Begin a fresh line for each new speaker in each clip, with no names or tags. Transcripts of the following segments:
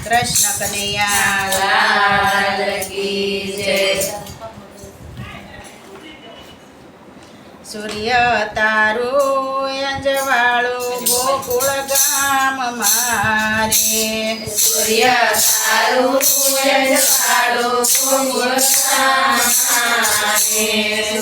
કૃષ્ણ કનૈયા લાલ કી જય. સૂર્ય તારું અંજવાળું ગોકુળ ગામ મારે,
સૂર્ય તારું અંજવાળું ગોકુળ ગામ મારે,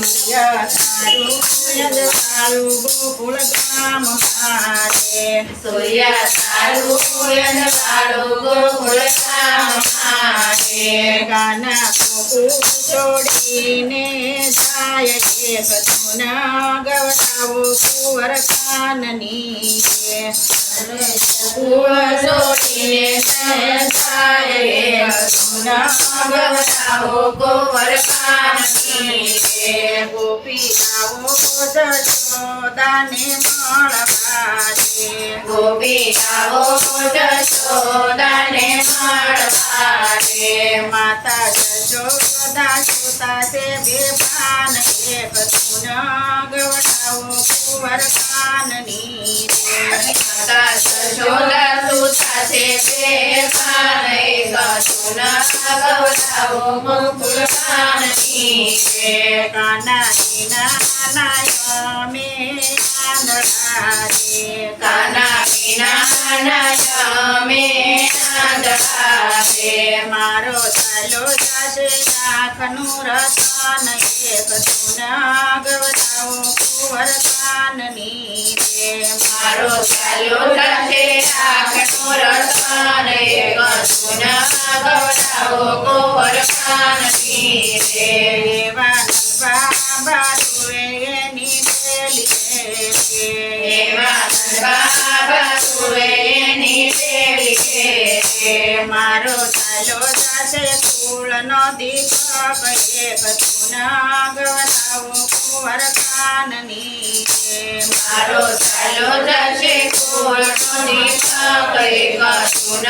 સૂર્ય તારું અંજવાળું ગોકુળ ગામ મારે,
સૂર્ય તારું અંજવાળું ગોકુળ ગામ મારે.
કાના ગોકુળ છોડીને જાય એક ધૂન ગવડાવો કુંવર કાનની,
કુંવર છોડીને જાય ધૂન ગવડાવો કુંવર કાનની.
ગોપીનાઓ જશોદાને મળવા રે,
ગોપીનાઓ જશોદાને મળવા રે.
માતા જશોદા સુતા છે બેભાન એક ધૂન ગવડાવો કુંવર કાનની રે.
માતા જશોદા સુતા છે બેભાન એક ધૂન ગવડાવો ગોકુળ કાનની રે.
કાનાની નાના મે આંધળા રે,
કાના વિના નયમે આંધળા રે.
મારો ચાલો જાશે લાખનું રતન એક ધૂન ગવડાવો કુંવર કાનની રે.
મારો ચાલો જશે રાખનો રતન એક ધૂન ગવડાવો કુંવર કાનની રે.
દેવાની બાબા તુએ એની પેલી રે,
એવા બાબા તુએ એની પેલી રે.
મારો ચાલો જાશે કુળનો દીપક એક ધૂન ગવડાવો કુંવર કાનની રે.
મારો ચાલો જશે કુળનો દીપક એક ધૂન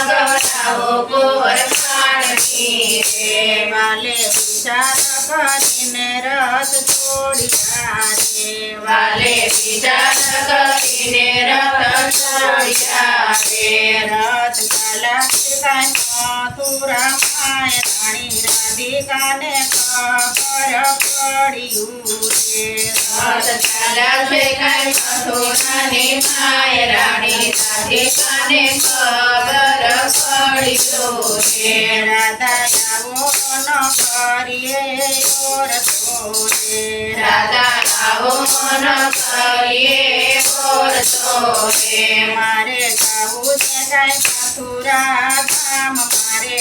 ગવડાવો કુંવર કાનની રે.
વાલે વિચાર કરીને રથ છોડ્યા રે,
વાલે વિચાર કરીને રથ છોડ્યા રે.
રથ ચાલક કાંઈ મથુરા માય રાણી રાધિકાને ખબર પડ્યું રે.
રથ ચાલકે કઈ મથુરાની માય રાણી રાધિકાને ખબર પડ્યું રે.
રાધા આવો ન કરીએ ઓરતો રે,
રાધા આવો ન કરીએ ઓરતો રે.
મારે જાવું છે કાંઈ મથુરા ગામ, મારે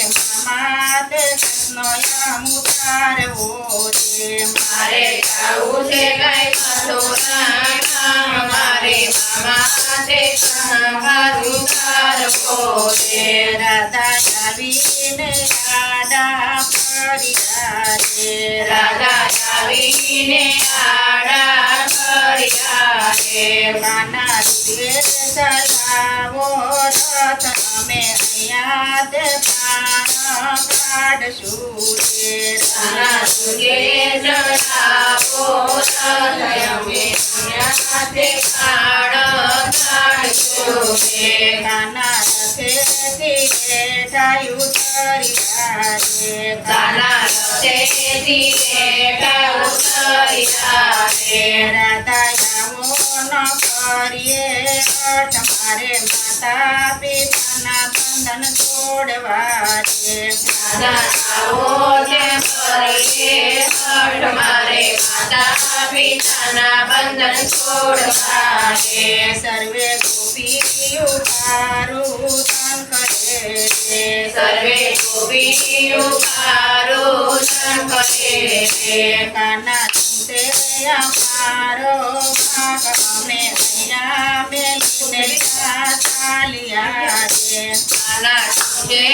મામા તે કૃષ્ણ ઉતારવો રે.
મારે જાવું છે કઈ મથુરા ગામ, મારે મામા તે કનહારું તારવો રે.
રાધા આવીને આડા પડ્યા રે,
રાધા આવીને આડા કર્યા રે.
કાના રૂપે ચલાવો રથ, અમે અહીંયા તે પ્રાણ કાઢશું રે.
તારા સુગે ચડાવો રથ, અમે તે પ્રાણ કાઢશું રે.
કાના રથેથી બેઠા ઉતર્યા રે,
કાના રથેથી બેઠા ઉતર્યા રે.
રાધા આવો ન કરીએ હઠ, મારે માતા પિતાના બંધન તોડવા રે.
દાદા આવો તેમ કરીએ હઠ, મારે માતા પિતાના બંધન છોડવા રે.
સર્વે ગોપીઓ તારું શંકરે રે,
સર્વે ગોપીઓ તારું શંકરે રે.
કાના તું તે અમારો ભાગ, અમે અહીંયા મેલીને ચાલ્યા રે.
કાના તુજે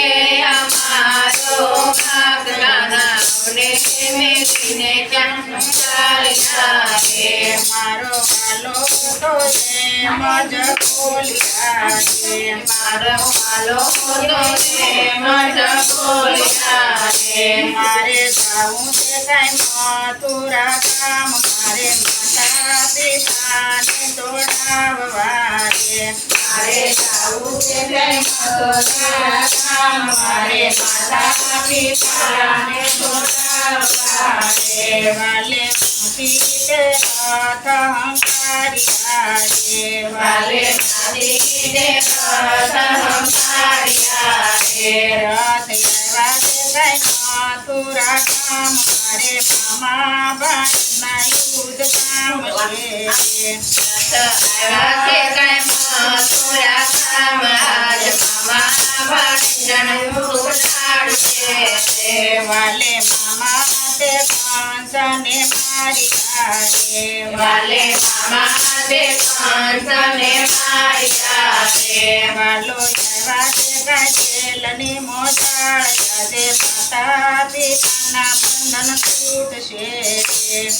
અમારો ભાગ, નાના મેલીને ક્યાં ચાલ્યા રે.
મારો વાલો તો એમ જ બોલ્યા રે,
મારો વાલો તો એમ જ બોલ્યા રે.
મારે જાવું છે કાંઈ મથુરા ગામ, મારે માતા પિતાને તોડાવવા રે
મારે જાવું છે જય મથુરા ધામ મારે માતા પિતાને તોડાવવા રે
વાલે પીતે રથ હંકાર્યા રે
વાલે નદીને રથ હંકાર્યા રે
રથ એવા તે કઈ મથુરા ગામ મારે મામા ભાઈના યુદ્ધ ગામ છે
આવ્યા છે કઈ મથુરા ધામ આજ મામા ભાઈના ઉલાડ છે
વાલે મામા તે કંસને માર્યા રે
વાલે મામા તે કંસને માર્યા રે
વાલો એવા તે કઈ જેલની મોજાળ્યા તે માતા પિતાના બંધન તૂટશે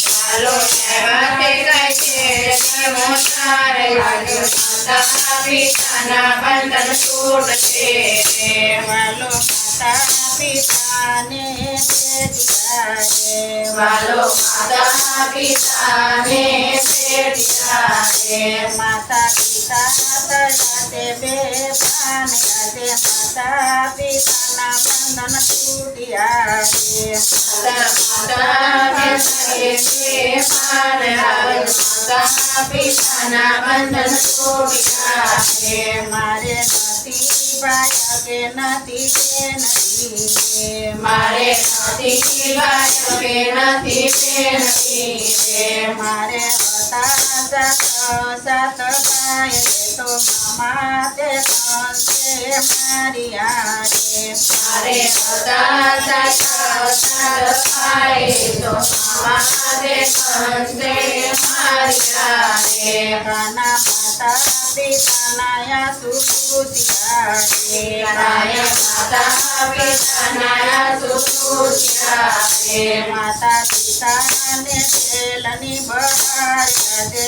હાલો આવ્યા તે કઈ છે મોસારે આજ માતા પિતાના બંધન તૂટશે
વાલો માતા પિતાને ભેટ્યા રે
વાલો માતા પિતાને ભેટ્યા રે
માતા પિતા તળાતે બેભાન યાદે માતા પિતાના બંધન તૂટ્યા રે
માતા પિતાના બંધન તૂટ્યા છે
મારે નથી ભાઈ કે નથી કે નથી
મારે નથી ભાઈ કે નથી નથી રે
મારે હતા સાત ભાઈ તો મામા તે કંસે માર્યા રે
મારે હતા સાત ભાઈ તો મામા તે કંસે માર્યા રે
કાના માતા પિતાના આંસુ પૂછ્યા રે
રાય માતા પિતાના સુપુત્રા રે
માતા પિતાને જેલની બહાર યાદે